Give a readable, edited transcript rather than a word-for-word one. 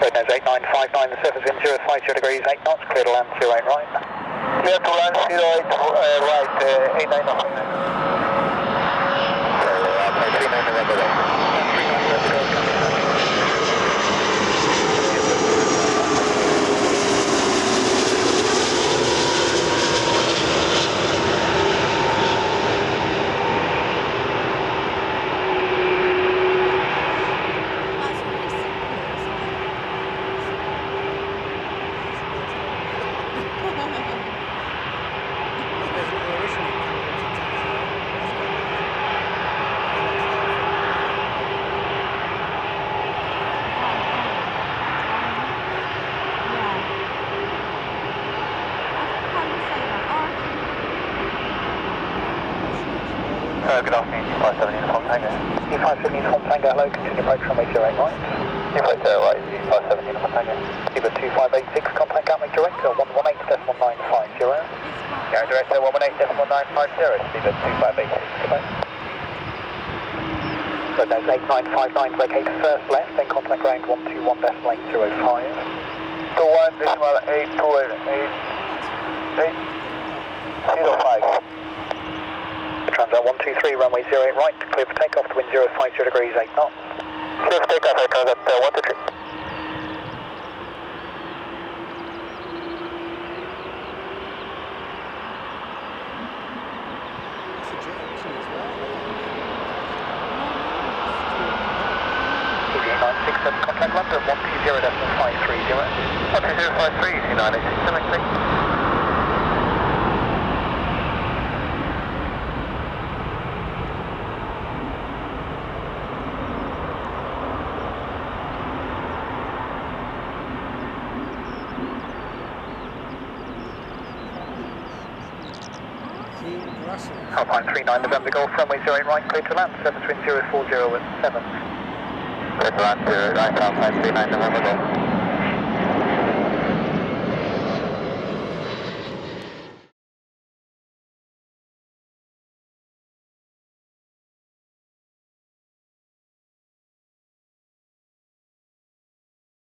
Red nose 8959, the surface wind 050 degrees, 8 knots, clear to land 08 right. Clear to land 08 right, 8959. Good afternoon, C57 Uniform Tango. C57 Uniform Tango, hello, continue approach from 08 right. Right, C57 Uniform Tango. Seabird 2586, contact Gatwick Director 118.950. Gatwick Director 118.950, Seabird 2586, goodbye. Red nose 8959, vacate first left, then contact ground 121 decimal 805. 21 decimal 805. Transat 123, runway 08 right, clear for takeoff, to wind 050 degrees, 8 knots. Clear for takeoff, Air Transat 123. Contact London 120.530. 120.530, C986, please. Alpine 39 November Golf, runway 08 right, clear to land, surface wind 040 at 7. Clear to land 0 right, Alpine 39 November Golf.